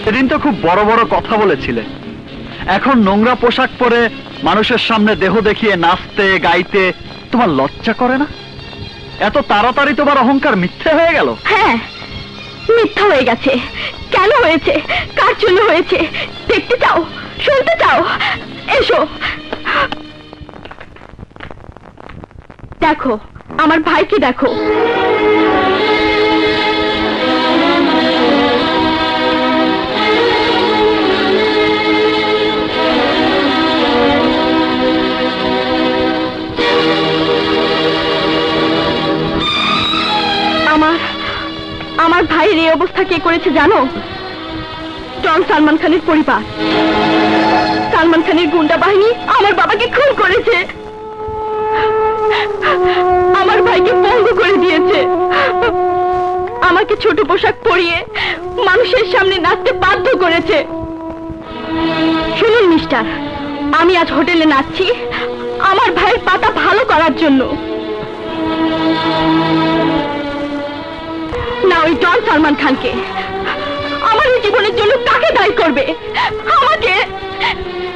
সেদিন তো খুব বড় বড় কথা বলেছিলে, এখন নোংরা পোশাক পরে মানুষের সামনে দেহ দেখিয়ে নাচতে গাইতে তোমার লজ্জা করে না? এত তাড়াতাড়ি তোমার অহংকার মিথ্যে হয়ে গেল? হ্যাঁ, মিথ্যা হয়ে গেছে। কেন হয়েছে, কার জন্য হয়েছে দেখতে চাও, শুনতে চাও? এসো দেখো, আমার ভাইকে দেখো। আমার ভাইয়ের এই অবস্থা কে করেছে জানো? ডন সালমান খানের পরিবার। সালমান খানের গুন্ডা বাহিনী আমার বাবাকে খুন করেছে, আমার ভাইকে পঙ্গু করে দিয়েছে, আমাকে ছোট পোশাক পরিয়ে মানুষের সামনে নাচতে বাধ্য করেছে। শুনুন মিস্টার, আমি আজ হোটেলে নাচছি আমার ভাইয়ের পাতা ভালো করার জন্য, না ওই ডন সালমান খানকে। আমার এই জীবনের জন্য কাকে দায়ী করবে? আমাকে,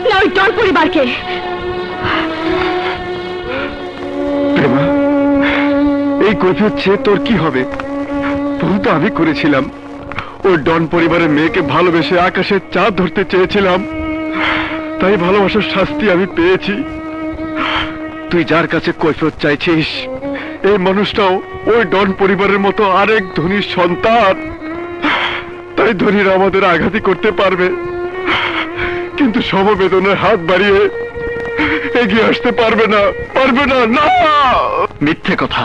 না ওই ডন পরিবারকে? প্রেমা, এই কৈফিয়ত চেয়ে তোর কি হবে? ভুল তো আমি করেছিলাম। ওই ডন পরিবারের মেয়েকে ভালোবেসে আকাশের চাঁদ ধরতে চেয়েছিলাম, তাই ভালোবাসার শাস্তি আমি পেয়েছি। তুই যার কাছে কৈফিয়ত চাইছিস, এই মানুষটাও ওই ডন পরিবারের মতো আরেক ধনীর সন্তান, তাই ধনীরা আমাদের আঘাতই করতে পারবে, কিন্তু সমবেদনের হাত বাড়িয়ে এগিয়ে আসতে পারবে না, পারবে না। না, মিথ্যে কথা।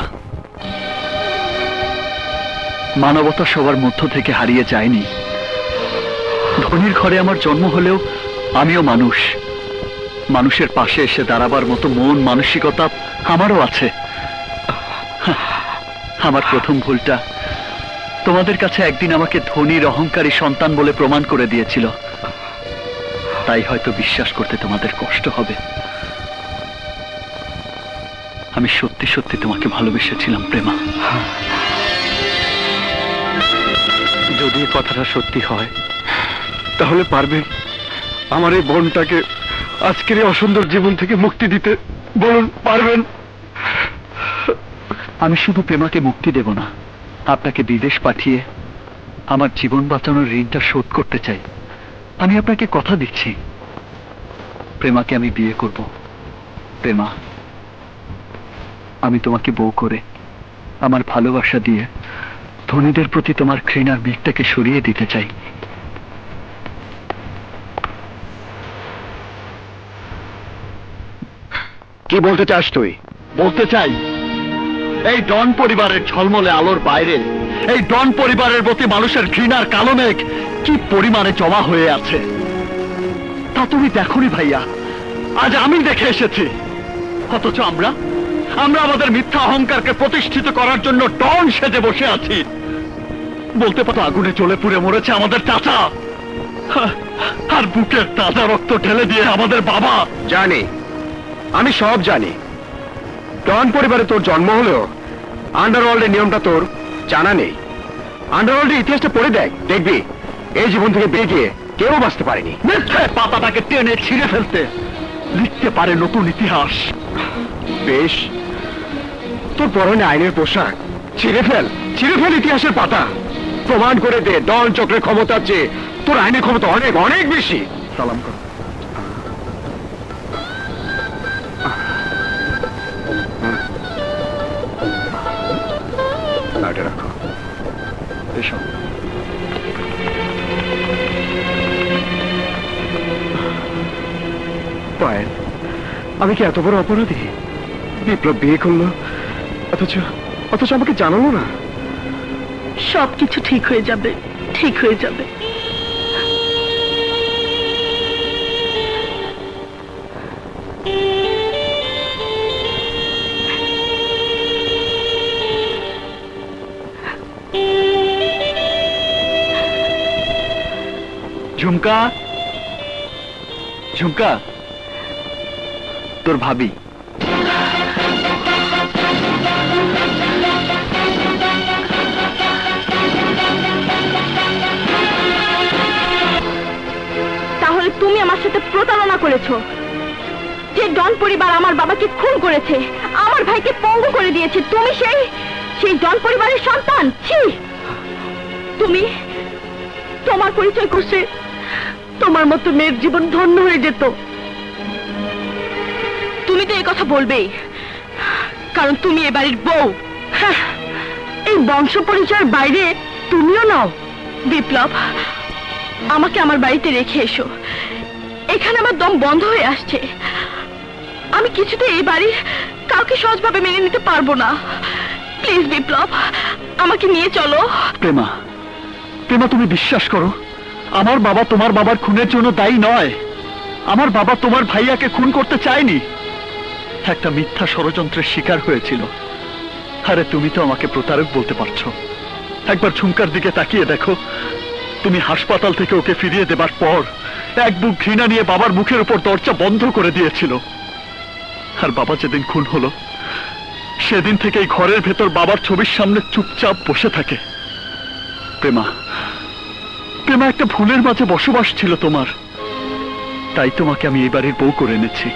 মানবতা সবার মধ্য থেকে হারিয়ে যায়নি। ধনীর ঘরে আমার জন্ম হলেও আমিও মানুষ, মানুষের পাশে এসে দাঁড়াবার মতো মন মানসিকতা আমারও আছে। আমার প্রথম ভুলটা তোমাদের কাছে একদিন আমাকে ধনীর অহংকারী সন্তান বলে প্রমাণ করে দিয়েছিল, তাই হয়তো বিশ্বাস করতে তোমাদের কষ্ট হবে। আমি সত্যি সত্যি তোমাকে ভালোবেসেছিলাম প্রেমা। যদি কথাটা সত্যি হয় তাহলে পারবেন আমার এই বোনটাকে আজকের এই অসুন্দর জীবন থেকে মুক্তি দিতে? বলুন, পারবেন? আমি শুধু প্রেমাকে মুক্তি দেব না, আপনাকে বিদেশ পাঠিয়ে আমার জীবন বাঁচানোর ঋণটা শোধ করতে চাই। আমি আপনাকে কথা দিচ্ছি, প্রেমাকে আমি বিয়ে করব। প্রেমা, আমি তোমাকে বউ করে আমার ভালোবাসা দিয়ে ধনীদের প্রতি তোমার ঘৃণার মেঘটাকে সরিয়ে দিতে চাই। কি বলতে চাস তুই? বলতে চাই, এই ডন পরিবারের ঝলমলে আলোর বাইরে এই ডন পরিবারের প্রতি মানুষের ঘৃণার কালো মেঘ কি পরিমাণে জমা হয়ে আছে তা তুমি দেখোনি ভাইয়া, আজ আমি দেখে এসেছি। অথচ আমরা আমাদের মিথ্যা অহংকারকে প্রতিষ্ঠিত করার জন্য ডন সেজে বসে আছি। বলতে পারো আগুনে জ্বলে পুড়ে মরেছে আমাদের চাচা, আর বুকের তাজা রক্ত ঢেলে দিয়ে আমাদের বাবা। জানি, আমি সব জানি। ডন পরিবারে তোর জন্ম হলেও আন্ডারওয়ার্ল্ডের নিয়মটা তোর জানা নেই। আন্ডারওয়ার্ল্ডের ইতিহাসটা পড়ে দেখ, দেখবি এই জীবন থেকে বেরিয়ে কেউ বাঁচতে পারেনি। মিথ্যে পাতাটাকে টেনে ছিঁড়ে ফেলতে লিখতে পারে নতুন ইতিহাস। বেশ, তোর পরনে আইনের পোশাক, ছিঁড়ে ফেল ইতিহাসের পাতা। প্রমাণ করে দে ডন চক্রের ক্ষমতার চেয়ে তোর আইনের ক্ষমতা অনেক অনেক বেশি। সালাম করো। রাখো। এসো। পায়েল, আমি কি এত বড় অপরাধী? বিপ্লব বিয়ে করলো, অথচ আমাকে জানালো না। সবকিছু ঠিক হয়ে যাবে, ঠিক হয়ে যাবে। ঝুমকা, ঝুমকা, তোর ভাবি। তাহলে তুমি আমার সাথে প্রতারণা করেছো। যে ডন পরিবার আমার বাবাকে খুন করেছে, আমার ভাইকে পঙ্গু করে দিয়েছে, তুমি সেই ডন পরিবারের সন্তান। ছি! তুমি তোমার পরিচয় করছে, তোমার মতো মেয়ের জীবন ধন্য হয়ে যেত। তুমি তো এই কথা বলবেই, কারণ তুমি এ বাড়ির বউ। হ্যাঁ, এই বংশ পরিচয়ের বাইরে তুমিও নাও। বিপ্লব, আমাকে আমার বাড়িতে রেখে এসো। এখানে আমার দম বন্ধ হয়ে আসছে। আমি কিছুতে এই বাড়ির কাউকে সহজভাবে মেনে নিতে পারবো না। প্লিজ বিপ্লব, আমাকে নিয়ে চলো। প্রেমা, প্রেমা, তুমি বিশ্বাস করো, আমার বাবা তোমার বাবার খুনের জন্য দায়ী নয়। আমার বাবা তোমার ভাইয়াকে খুন করতে চায়নি, একটা মিথ্যা ষড়যন্ত্রের শিকার হয়েছিল। আরে তুমি তো আমাকে প্রতারক বলতে পারছো। একবার ঝুমকার দিকে তাকিয়ে দেখো, তুমি হাসপাতাল থেকে ওকে ফিরিয়ে দেবার পর এক বুক ঘৃণা নিয়ে বাবার মুখের উপর দরজা বন্ধ করে দিয়েছিল। আর বাবা যেদিন খুন হলো, সেদিন থেকে এই ঘরের ভেতর বাবার ছবির সামনে চুপচাপ বসে থাকে। প্রেমা, প্রেমা, একটা ভুলের মাঝে বসবাস ছিল তোমার, তাই তোমাকে আমি এই বাড়ির বউ করে এনেছি,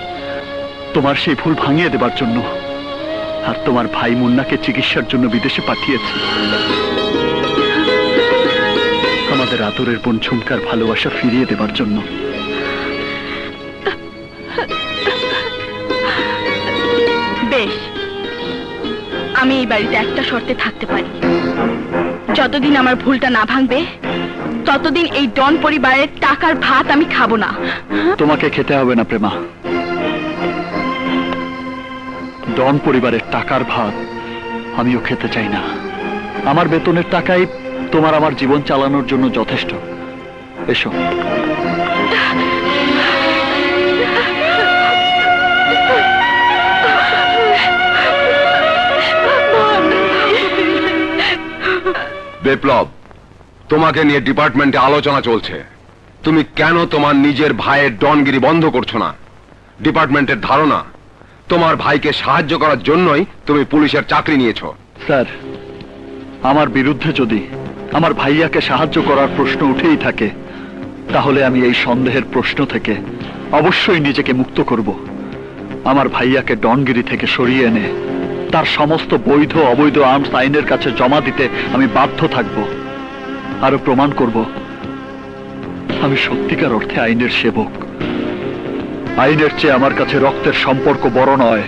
তোমার সেই ভুল ভাঙিয়ে দেবার জন্য। আর তোমার ভাই মুন্নাকে চিকিৎসার জন্য বিদেশে পাঠিয়েছি, আমাদের আদরের বোন ঝুমকার ভালোবাসা ফিরিয়ে দেবার জন্য। বেশ, আমি এই বাড়িতে একটা শর্তে থাকতে পারি। যতদিন আমার ভুলটা না ভাঙবে, ততদিন এই ডন পরিবারের টাকার ভাত আমি খাবো না। তোমাকে খেতে হবে না প্রেমা, ডন পরিবারের টাকার ভাত আমিও খেতে চাই না। আমার বেতনের টাকাই তোমার আমার জীবন চালানোর জন্য যথেষ্ট। এসো। বিপ্লব, তোমাকে নিয়ে ডিপার্টমেন্টে আলোচনা চলছে। তুমি কেন তোমার নিজের ভাইয়ের ডনগিরি বন্ধ করছো না? ডিপার্টমেন্টের ধারণা তোমার ভাইকে সাহায্য করার জন্যই তুমি পুলিশের চাকরি নিয়েছো। স্যার, আমার বিরুদ্ধে যদি আমার ভাইয়াকে সাহায্য করার প্রশ্ন উঠেই থাকে, তাহলে আমি এই সন্দেহের প্রশ্ন থেকে অবশ্যই নিজেকে মুক্ত করব। আমার ভাইয়াকে ডনগিরি থেকে সরিয়ে এনে তার সমস্ত বৈধ অবৈধ আর্মস আইনের কাছে জমা দিতে আমি বাধ্য থাকব। আরো প্রমাণ করব আমি সত্যিকার অর্থে আইনের সেবক। আইনের চেয়ে আমার কাছে রক্তের সম্পর্ক বড় নয়।